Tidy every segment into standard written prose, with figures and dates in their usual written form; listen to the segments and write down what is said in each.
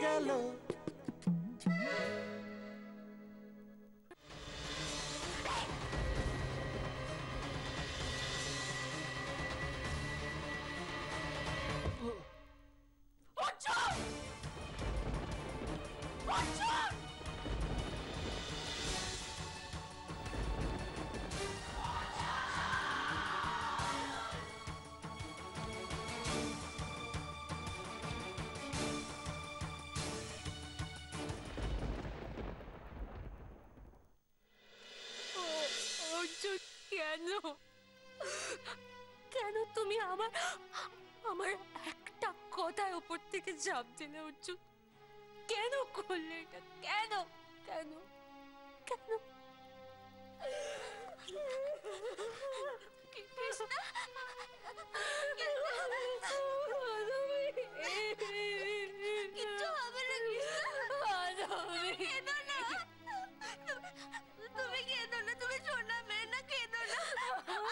গেল। কেন কেন তুমি আমার আমার একটা কথার উপর থেকে ঝাঁপ দিলে অর্জুন? কেন করলে এটা? কেন কেন কেন? কিচ্ছু হবে না তুমি কেঁদো না, তুমি সোনা মেয়ে না, কেঁদো না।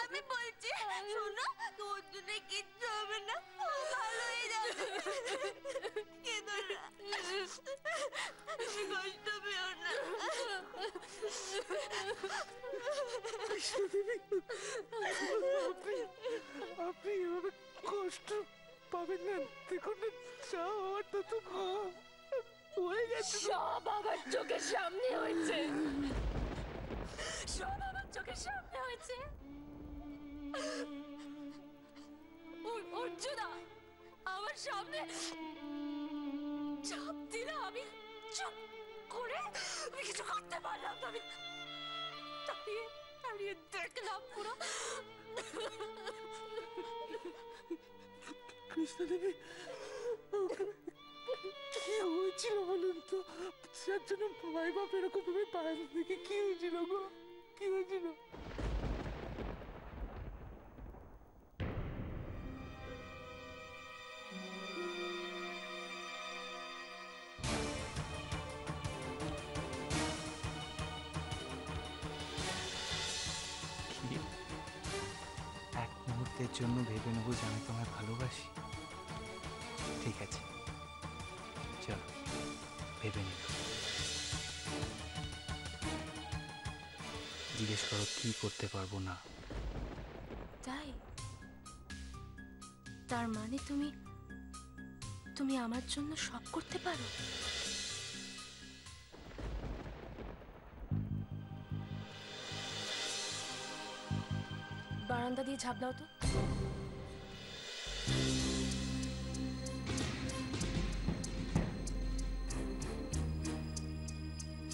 আমি বলছি শোনো, তোর জন্য কিচ্ছু হবে না, ভালো হয়ে যাবে। কেঁদো না, তুমি কষ্ট পেও না। আপনি এভাবে কষ্ট পাবেন না, দেখুন না যা হওয়ার তা তো হয়ে গেছে। সব আমার চোখের সামনে হয়েছে, সব আমার চোখের সামনে হয়েছে। অর্জুনা আমার সামনে চাপ দিল, আমি চুপ করে আমি কিছু করতে পারলাম না। আমি দাঁড়িয়ে দাঁড়িয়ে দেখলাম পুরো। কৃষ্ণা দেবী, কি হয়েছিল বলুন তো? যার জন্য ভাই বাপ এরকম ভাবে পায়ের দিকে কি হয়েছিল গো? কি হয়েছিল? এক মুহূর্তের জন্য ভেবে নেবো যে আমি তোমায় ভালোবাসি? ঠিক আছে, চলো ভেবে নিল। জিজ্ঞেস করো কি করতে পারবো না। তাই তার মানে তুমি তুমি আমার জন্য সব করতে পারো? বারান্দা দিয়ে ঝাঁপ দাও তো।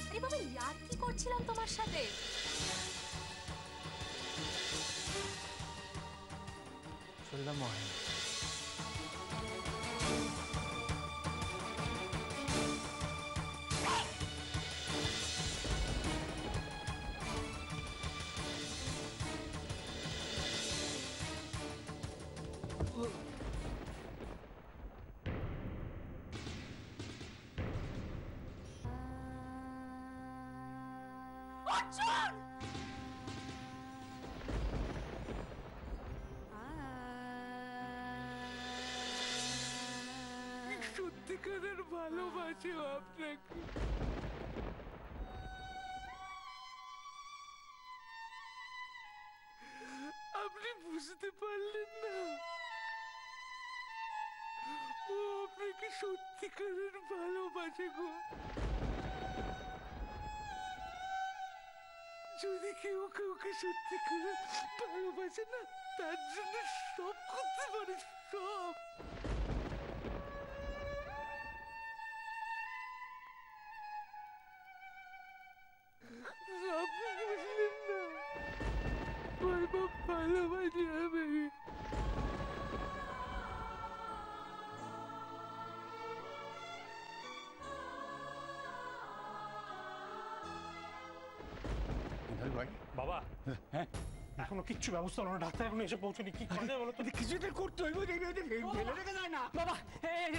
আরে বাবা, ইয়ার কি করছিলাম তোমার সাথে? শুনলাম মহেন সত্যিকারের ভালোবাসে আপনাকে। আপনি বুঝতে পারলেন না ও আপনাকে সত্যিকারের ভালোবাসে গো। যদি কেউ কাউকে সত্যিকারের ভালোবাসে না, তার জন্য সব করতে পারে, সব। আপনি বুঝলেন না, ভাই বাপ ভালোবাসি আমি। বাবা, হ্যাঁ এখনো কিচ্ছু ব্যবস্থা হলো না, ডাক্তার এখনো এসে পৌঁছনি। কি করা যায় বলো তো? কিছুটা করতে হইব, ফেলে রেখে যায় না বাবা,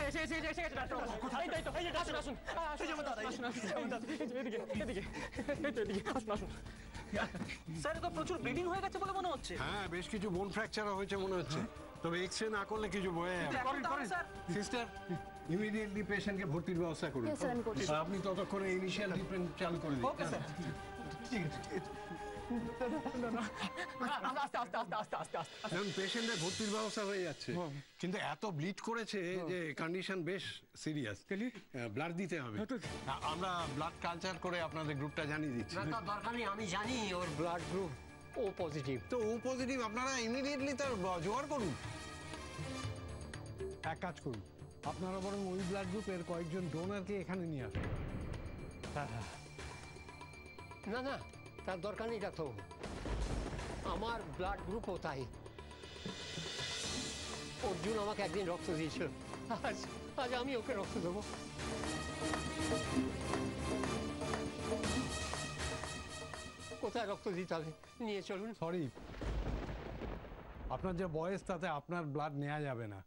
এসে গেছে ডাক্তার। কোথায়? তাই তো, এই যে আসুন আসুন এদিকে এদিকে, এই তো এদিকে আসুন আসুন। স্যার তো প্রচুর ব্লিডিং হয়ে গেছে বলে মনে হচ্ছে। হ্যাঁ, বেশ কিছু বোন ফ্র্যাকচার হয়েছে মনে হচ্ছে, তবে এক্সরে না করলে কিছু বয়ে যাবে। স্যার সিস্টার ইমিডিয়েটলি পেশেন্টকে ভর্তির ব্যবস্থা করুন। Yes, sir, আমি করছি। আপনি ততক্ষণে ইনিশিয়াল ট্রিটমেন্ট চালু করে দিন। ওকে স্যার ঠিক আছে আস্তে আস্তে আস্তে আস্তে আস্তে আস্তে দেখুন পেশেন্টের ভর্তির ব্যবস্থা হয়ে যাচ্ছে, কিন্তু এত ব্লিড করেছে যে কন্ডিশন বেশ সিরিয়াস, ব্লাড দিতে হবে। আমরা ব্লাড কালচার করে আপনাদের গ্রুপটা জানিয়ে দিচ্ছি। না তার দরকার নেই, আমি জানি ওর ব্লাড গ্রুপ ও পজিটিভ। তো ও পজিটিভ, আপনারা ইমিডিয়েটলি তার জোগাড় করুন। এক কাজ করুন, আপনারা বরং ওই ব্লাড গ্রুপের কয়েকজন ডোনারকে এখানে নিয়ে আসুন। না না তার দরকার নেই ডাক্তারবাবু, আমার ব্লাড গ্রুপও তাই। অর্জুন আমাকে একদিন রক্ত দিয়েছিল, আজ আজ আমি ওকে রক্ত দেবো। কোথায় রক্ত দিতে হবে নিয়ে চলুন। সরি, আপনার যে বয়স তাতে আপনার ব্লাড নেওয়া যাবে না।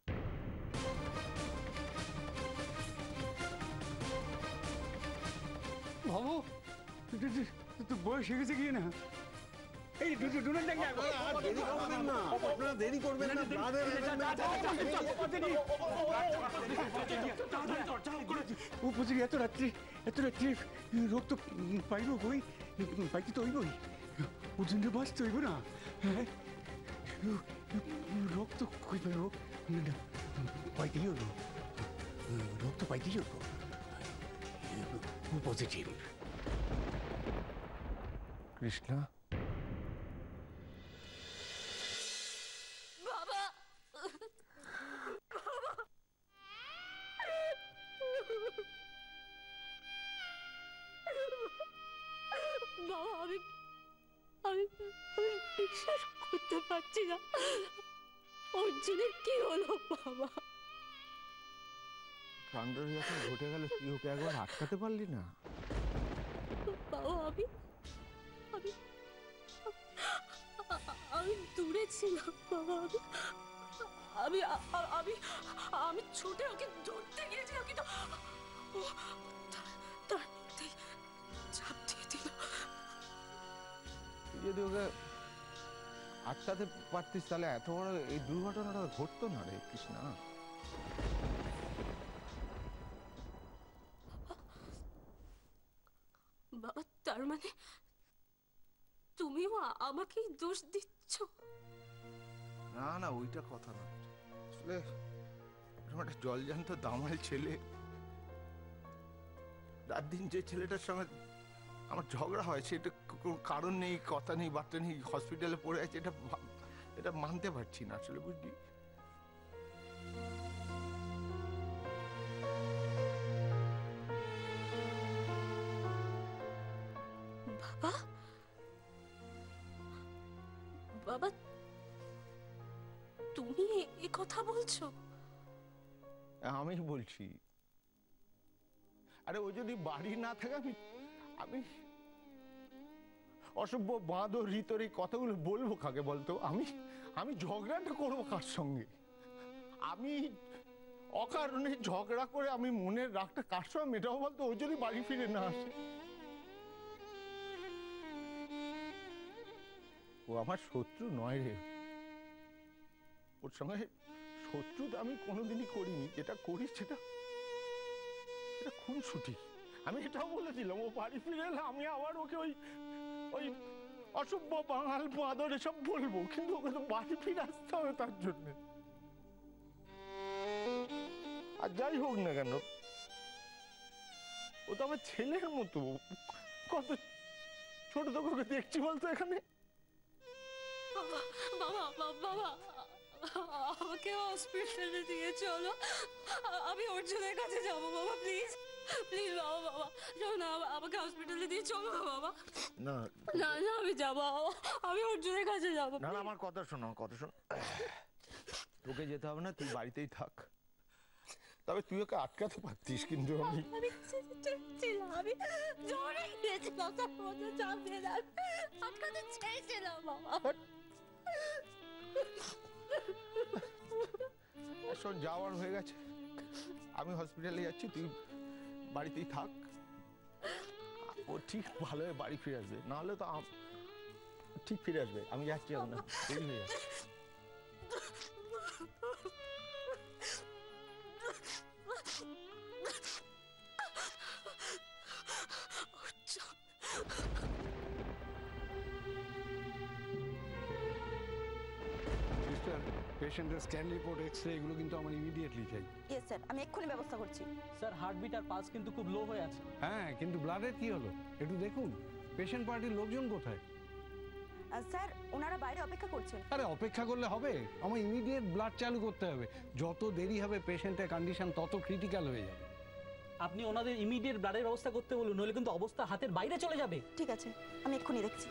বাবু তো বয়স হয়ে গেছে গিয়ে না, এই ডোনার দেখে আপনারা দেরি করবেন না, উপযোগী এত রাত্রি রক্ত পাইব কই, পাইতে তো হইবই, ওজনটা বাঁচতে হইব না, রক্ত কই পাইব, পাইতেই হইব, রক্ত পাইতেই হইব, পজিটিভ। কৃষ্ণা, বাবা বাবা আমি আমি আমি বিশ্বাস করতে পারছি না, অর্জুনের কি হলো বাবা? কাণ্ডটা যখন ঘটে গেল তুই ওকে একবার আটকাতে পারলি না? বাবা আমি আমি আমি দূরে ছিলাম বাবা, আমি আমি আমি ছুটে ওকে ধরতে গিয়েছিলাম, কিন্তু ও তার মধ্যেই চাপ দিয়ে দিল। তুই যদি ওকে আটকাতে পারতিস তাহলে এত বড় এই দুর্ঘটনাটা ঘটতো না রে কৃষ্ণা। বাবা তার মানে তুমিও আমাকেই দোষ দিচ্ছ? না না ওইটা কথা না, আসলে এরকম একটা জলজান্ত দামাল ছেলে, রাত দিন যে ছেলেটার সঙ্গে আমার ঝগড়া হয় সেটা কোনো কারণ নেই, কথা নেই, বার্তা নেই, হসপিটালে পড়ে আছে, এটা মানতে পারছি না আসলে, বুঝলি? বাবা বাবা তুমি এ কথা বলছো? আমি বলছি, আরে ও যদি বাড়ি না থাকে আমি অসভ্য বাঁধো ঋতর এই কথাগুলো বলবো কাকে বলতো? আমি ঝগড়াটা করবো কার সঙ্গে? আমি অকারণে ঝগড়া করে আমি মনের রাগটা কার সঙ্গে মেটাবো বলতো? ও যদি বাড়ি ফিরে না আসে, ও আমার শত্রু নয় রে, ওর সঙ্গে শত্রু আমি কোনোদিনই করিনি, যেটা করি সেটা খুনসুটি। আমি এটাও বলেছিলাম ও বাড়ি ফিরে এলে আমি আবার ওকে ওই অসভ্য বাঙাল বাঁদর এসব বলবো, কিন্তু ওকে তো বাড়ি ফিরে আসতে হবে তার জন্য। আর যাই হোক না কেন, ও তো আমার ছেলের মতো, কত ছোট থেকে ওকে দেখছি বলতো এখানে। বাবা বাবা বাবা আমাকে হসপিটালে দিয়ে চলো, আমি অর্জুনের কাছে যাবো বাবা, প্লিজ প্লিজ বাবা, বাবা চলো না, আমাকে হসপিটালে দিয়ে চলো না বাবা। না না না আমি যাবো, আমি অর্জুনের কাছে যাবো। না না আমার কথা শোন, আমার কথা শোন, তোকে যেতে হবে না, তুই বাড়িতেই থাক। তবে তুই ওকে আটকাতে পারতিস, কিন্তু আমি ছিলাম, আমি জোরে গিয়েছিলাম, তার মধ্যে চাপ দিয়ে আটকাতে চেয়েছিলাম বাবা। শোন, যাওয়ার হয়ে গেছে, আমি হসপিটালে যাচ্ছি, তুই বাড়িতেই থাক। ও ঠিক ভালোভাবে বাড়ি ফিরে আসবে, নাহলে তো ঠিক ফিরে আসবে। আমি যাচ্ছি, এখন দেরি হয়ে যাচ্ছে। অর্জুন। সিস্টার, পেশেন্টের স্ক্যান রিপোর্ট, এক্সরে এগুলো কিন্তু আমার ইমিডিয়েটলি চাই। ইয়েস স্যার, আমি এক্ষুনি ব্যবস্থা করছি। স্যার হার্টবিট আর পালস কিন্তু খুব লো হয়ে আছে। হ্যাঁ, কিন্তু ব্লাডের কি হলো একটু দেখুন। পেশেন্ট পার্টির লোকজন কোথায়? স্যার ওনারা বাইরে অপেক্ষা করছেন। আরে অপেক্ষা করলে হবে, আমার ইমিডিয়েট ব্লাড চালু করতে হবে। যত দেরি হবে পেশেন্টের কন্ডিশন তত ক্রিটিক্যাল হয়ে যাবে। আপনি ওনাদের ইমিডিয়েট ব্লাডের ব্যবস্থা করতে বলুন, নইলে কিন্তু অবস্থা হাতের বাইরে চলে যাবে। ঠিক আছে, আমি এক্ষুনি দেখছি।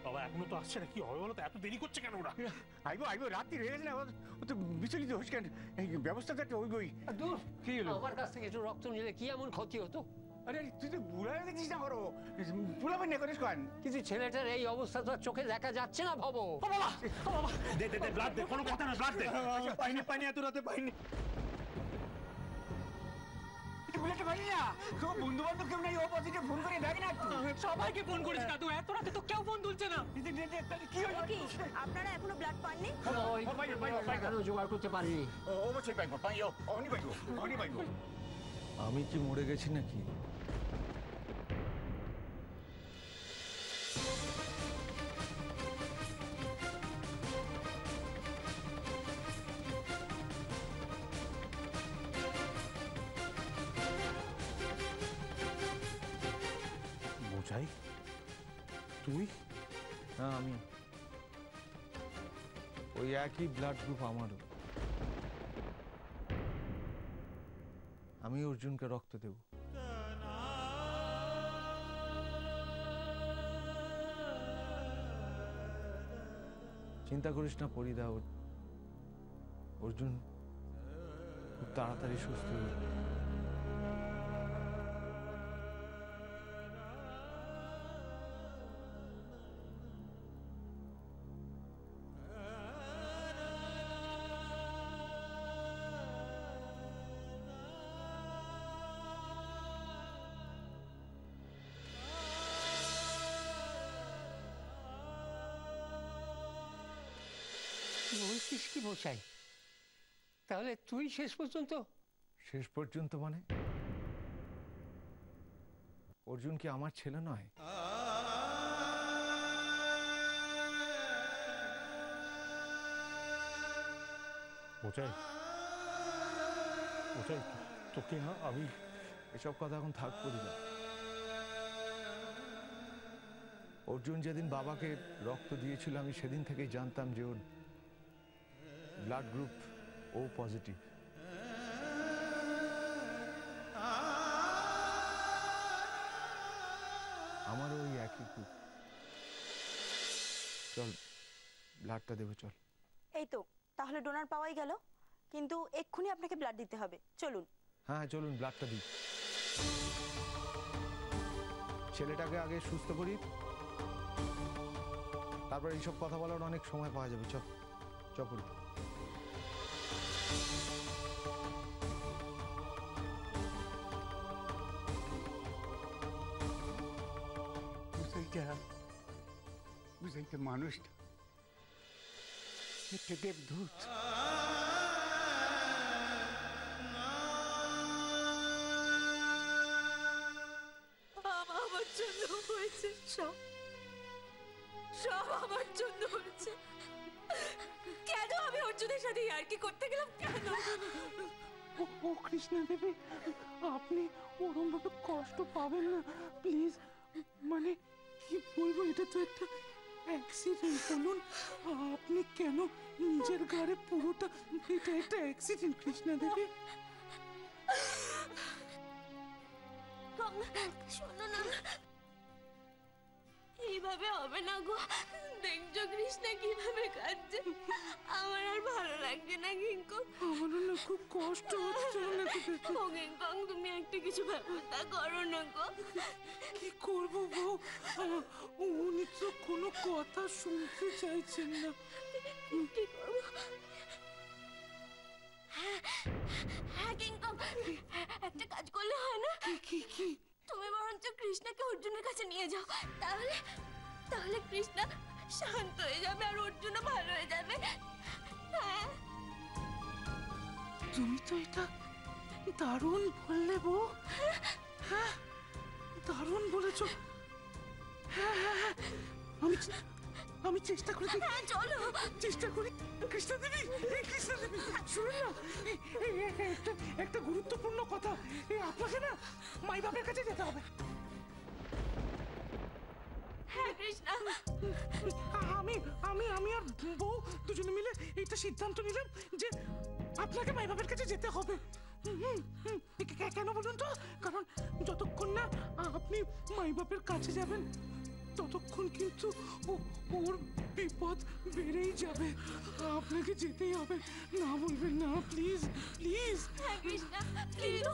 বাবা এখনো তো আসছে না, কি হবে বলো তো? এত দেরি করছে কেন ওরা? আইবো রাত্রি হয়ে গেছে না, ও তো বিচলিত হচ্ছে কেন? এই ব্যবস্থাটা একটা ওই বই। দূর, কি হলো? আমার কাছ থেকে একটু রক্ত নিলে কি এমন ক্ষতি হতো? আরে তুই তো বুড়া হয়ে দেখছিস না, করো বুড়াবেন না করিস কেন? কিন্তু ছেলেটার এই অবস্থা তো আর চোখে দেখা যাচ্ছে না ভব। দে দে দে ব্লাড দে, কোনো কথা না, ব্লাড দে। পাইনি এত রাতে পাইনি। বুলেটটা পারি না, তো বন্ধু বান্ধব কেউ নাই, ও পজিটিভ ফোন করে দেখ না একটু। সবাইকে ফোন করেছি দাদু, এত রাতে তো কেউ ফোন তুলছে না। কি হলো? কি আপনারা এখনো ব্লাড পাননি? কেন জোগাড় করতে পারিনি? অবশ্যই পাইবো, পাইও, অনি পাইবো। আমি কি মরে গেছি নাকি? বোঝাই তুই? হ্যাঁ আমি। ওই একই ব্লাড গ্রুপ আমারও। আমি অর্জুনকে রক্ত দেব। চিন্তা করিস না পরিদা, অর্জুন খুব তাড়াতাড়ি সুস্থ হয়ে যাবে। বলছিস কি মশাই? তাহলে তুই শেষ পর্যন্ত? শেষ পর্যন্ত মানে? অর্জুন কি আমার ছেলে নয়? বোঝাই তোকে না আমি এসব কথা এখন থাক পরিদা। অর্জুন যেদিন বাবাকে রক্ত দিয়েছিল আমি সেদিন থেকেই জানতাম যে ওর ব্লাড গ্রুপ ও পজিটিভ। আমারও ওই একই গ্রুপ। চল ব্লাডটা দেবো, চল। এই তো, তাহলে ডোনার পাওয়াই গেল, কিন্তু এক্ষুনি আপনাকে ব্লাড দিতে হবে। চলুন। হ্যাঁ চলুন, ব্লাডটা দিই। ছেলেটাকে আগে সুস্থ করি, তারপর এইসব কথা বলার অনেক সময় পাওয়া যাবে। চল চপড়ি। বুঝাইতে মানুষটা একটা দেবদূত। আমার জন্য হয়েছে সব, আমার জন্য হয়েছে। কেন আমি অর্জুনের সাথে ইয়ার্কি করতে গেলাম? কেন? ও কৃষ্ণা দেবী, আপনি ওরম ভাবে কষ্ট পাবেন না প্লিজ। মানে কি বলবো, এটা তো একটা অ্যাক্সিডেন্ট। বলুন আপনি কেন নিজের ঘরে পুরোটা, এটা একটা অ্যাক্সিডেন্ট কৃষ্ণা দেবী। শোনো না, এইভাবে হবে না গো। দেখছো কৃষ্ণা কিভাবে কাঁদছে, আমার আর ভালো লাগছে না। কিঙ্কং, আমারও না খুব কষ্ট হচ্ছে না। ও কিঙ্কং, তুমি একটা কিছু ব্যবস্থা করো না গো। কি করবো বউ, উনি তো কোনো কথা শুনতে চাইছেন না। কি করবো? হ্যাঁ কিঙ্কং, একটা কাজ করলে হয় না? কি কি তুমি বরঞ্চ কৃষ্ণাকে অর্জুনের কাছে নিয়ে যাও, তাহলে তাহলে কৃষ্ণা শান্ত হয়ে যাবে আর অর্জুনও ভালো হয়ে যাবে। হ্যাঁ, তুমি তো এটা দারুণ বললে বউ। হ্যাঁ, দারুণ বলেছো। হ্যাঁ হ্যাঁ হ্যাঁ, আমি চেষ্টা করে দেখি। হ্যাঁ চলো। চেষ্টা করি। কৃষ্ণা দেবী, এই কৃষ্ণা দেবী, শুনুন না, একটা গুরুত্বপূর্ণ কথা। আপনাকে না মাই বাপের কাছে যেতে হবে। হ্যাঁ কৃষ্ণা, আমি আমি আমি আর বউ দুজনে মিলে এইটা সিদ্ধান্ত নিলাম যে আপনাকে মাই বাপের কাছে যেতে হবে। কেন বলুন তো? কারণ যতক্ষণ না আপনি মাই বাপের কাছে যাবেন ততক্ষণ কিন্তু ওর বিপদ বেড়েই যাবে। আপনাকে যেতেই হবে। না বলবেন না, প্লিজ প্লিজ। হ্যাঁ কৃষ্ণা, কিন্তু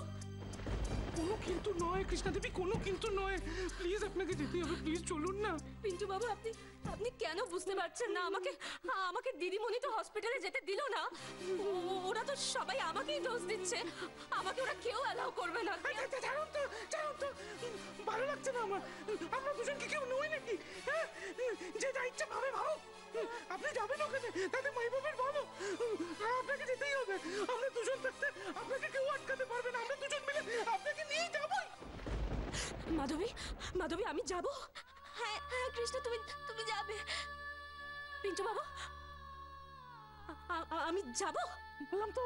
কোনো কিন্তু নয় কৃষ্ণা দেবী, কোনো কিন্তু নয়। প্লিজ আপনাকে যেতেই হবে, প্লিজ চলুন না। পিন্টু বাবু, আপনি কেন বুঝতে পারছেন না? আমাকে দিদিমণি তো হসপিটালে যেতে দিল না। ওরা তো সবাই আমাকেই দোষ দিচ্ছে। আমাকে ওরা কেউ অ্যালাউ করবে না। জানুন তো, জানুন তো, ভালো লাগছে না আমার। আমরা দুজন কি কেউ নই নাকি? হ্যাঁ, যে যা ইচ্ছা ভাবে ভাবো। আপনি যাবেন ওখানে, তাতে মাই বাবার ভালো। আপনাকে যেতেই হবে। আমরা দুজন থাকতে আপনাকে কেউ আটকাতে পারবে না। আমরা দুজন মিলে আপনাকে নিয়ে যাবোই। মাধবী, মাধবী, আমি যাব। হ্যাঁ হ্যাঁ কৃষ্ণ, তুমি যাবে। পিন্টু বাবু, আমি যাব। বললাম তো,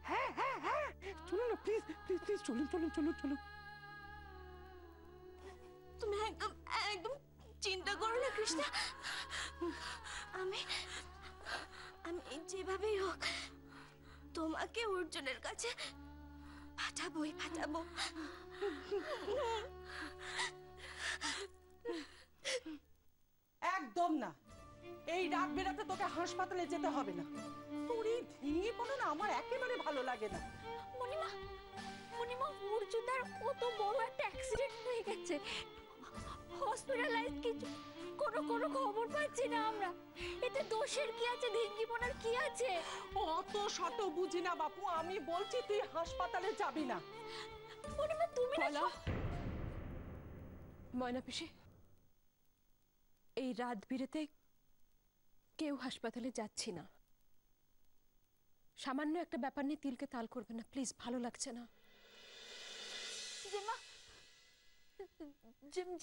হ্যাঁ হ্যাঁ হ্যাঁ, চলুন না প্লিজ প্লিজ প্লিজ, চলুন চলুন চলুন চলুন। তুমি একদম একদম চিন্তা করো না কৃষ্ণা। আমি যেভাবেই হোক তোমাকে অর্জুনের কাছে পাঠাবোই পাঠাবো। একদম না, এই রাত বেরাতে তোকে হাসপাতালে যেতে হবে না। তোর এই ভেঙে পড়া না আমার একেবারে ভালো লাগে না। মণিমা, মণিমা, অর্জুনের কত বড় একটা অ্যাক্সিডেন্ট হয়ে গেছে। হসপিটালাইজ কিছু কোনো খবর পাচ্ছি না আমরা। এতে দোষের কি আছে, ভেঙ্গিপনার কি আছে? অত শত বুঝি না বাপু, আমি বলছি তুই হাসপাতালে যাবি না। মণিমা তুমি না। ময়না পিসি, এই রাত বিরেতে কেউ হাসপাতালে যাচ্ছি না। সামান্য একটা ব্যাপার নিয়ে তিলকে তাল করবে না প্লিজ, ভালো লাগছে না। জেমা,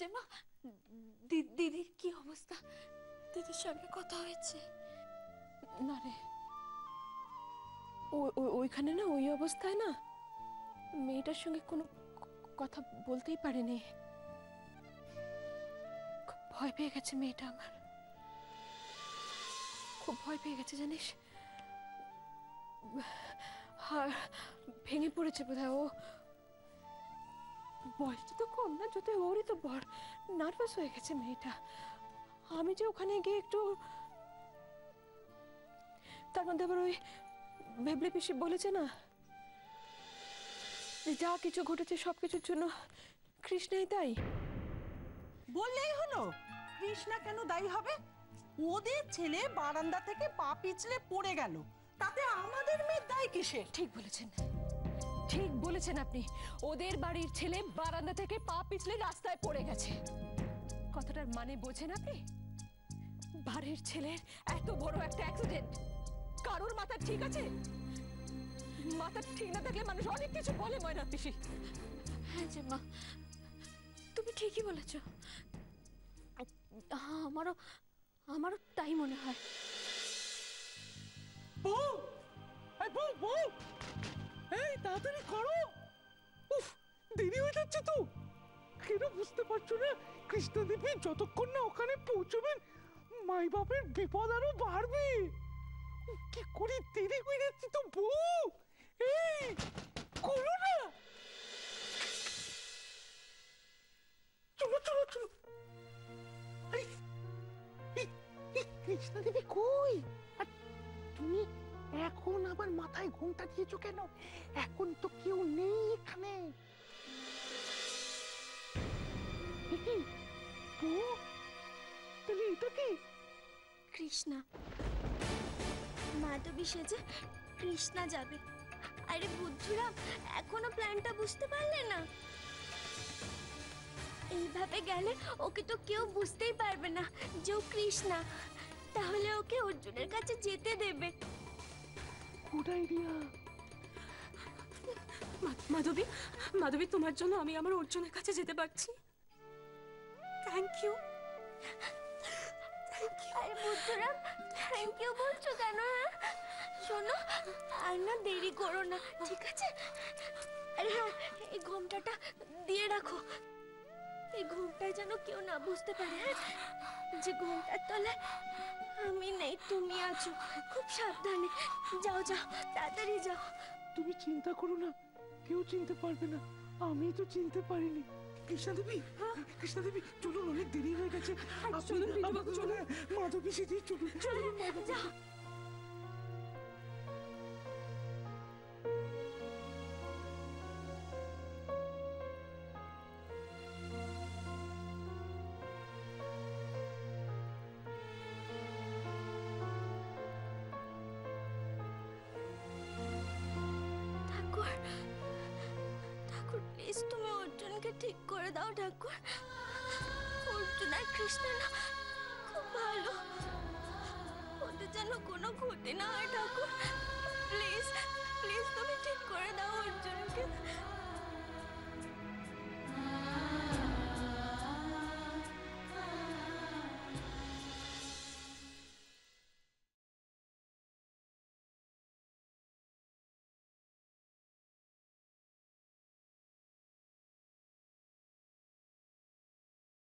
জেমা, দিদির কি অবস্থা? দিদির সঙ্গে কথা হয়েছে? না রে, ওইখানে না, ওই অবস্থায় না মেয়েটার সঙ্গে কোনো কথা বলতেই পারেনি। খুব ভয় পেয়ে গেছে মেয়েটা আমার, খুব ভয় পেয়ে গেছে জানিস। ভেঙে পড়েছে বোধহয়। ও বয়সটা তো কম না, যত ওরই তো বড়। নার্ভাস হয়ে গেছে মেয়েটা। আমি যে ওখানে গিয়ে একটু, তার মধ্যে আবার ওই বেবলি পিসি বলেছে না যা কিছু ঘটেছে সবকিছুর জন্য কৃষ্ণাই দায়ী। বললেই হলো, কৃষ্ণা কেন দায়ী হবে? ওদের ছেলে বারান্দা থেকে পা পিছলে পড়ে গেল, তাতে আমাদের মেয়ের দায় কিসের? ঠিক বলেছেন, ঠিক বলেছেন আপনি। ওদের বাড়ির ছেলে বারান্দা থেকে পা পিছলে রাস্তায় পড়ে গেছে। কথাটার মানে বোঝেন আপনি? বাড়ির ছেলের এত বড় একটা অ্যাক্সিডেন্ট, কারোর মাথা ঠিক আছে? মাথা ঠিক না থাকলে মানুষ অনেক কিছু বলে ময়না পিসি। হ্যাঁ জেমা, তুমি ঠিকই বলেছ। আমারও তাই মনে হয়। বউ, এই বউ, বউ, এই তাড়াতাড়ি করো। উফ, দেরি হয়ে যাচ্ছে তো। কেন বুঝতে পারছো না? কৃষ্ণা দেবী যতক্ষণ না ওখানে পৌঁছবেন মাই বাপের বিপদ আরো বাড়বে। কি করি, দেরি হয়ে যাচ্ছে তো বউ। এই করো না, চলো চলো চলো। কৃষ্ণা দেবী কই? তুমি এখন আবার মাথায় ঘোমটা দিয়েছো কেন? এখন তো কেউ নেই এখানে। তাহলে এটা কি? কৃষ্ণা, মাধবী সেজে কৃষ্ণা যাবে। আরে বুদ্ধুরাম, এখনো প্ল্যানটা বুঝতে পারলে না? এইভাবে গেলে ওকে তো কেউ বুঝতেই পারবে না যে ও কৃষ্ণা। তাহলে ওকে অর্জুনের কাছে যেতে দেবে। Good idea. মাধবী, মাধবী, তোমার জন্য আমি আমার অর্জুনের কাছে যেতে পারছি। Thank you. আরে বুদ্ধুরাম, থ্যাংক ইউ বলছো কেন? শোনো, আর না দেরি করো না, ঠিক আছে? আরে হ্যাঁ, এই ঘোমটাটা দিয়ে রাখো। এই ঘোমটায় যেন কেউ না বুঝতে পারে, হ্যাঁ, যে ঘোমটার তলায় আমি নেই, তুমি আছো। খুব সাবধানে যাও, যাও, তাড়াতাড়ি যাও। তুমি চিন্তা করো না, কেউ চিনতে পারবে না। আমি তো চিনতে পারিনি। কৃষ্ণা দেবী, কৃষ্ণা দেবী, চলুন, অনেক দেরি হয়ে গেছে। চলুন, চলুন, মাধবী সেদিকে চলুন, চলুন, যাও। ঠাকুর, ঠাকুর, প্লিজ তুমি অর্জুনকে ঠিক করে দাও ঠাকুর। অর্জুন আর কৃষ্ণ না খুব ভালো, ওদের যেন কোনো ক্ষতি না হয় ঠাকুর। প্লিজ, প্লিজ তুমি ঠিক করে দাও অর্জুনকে।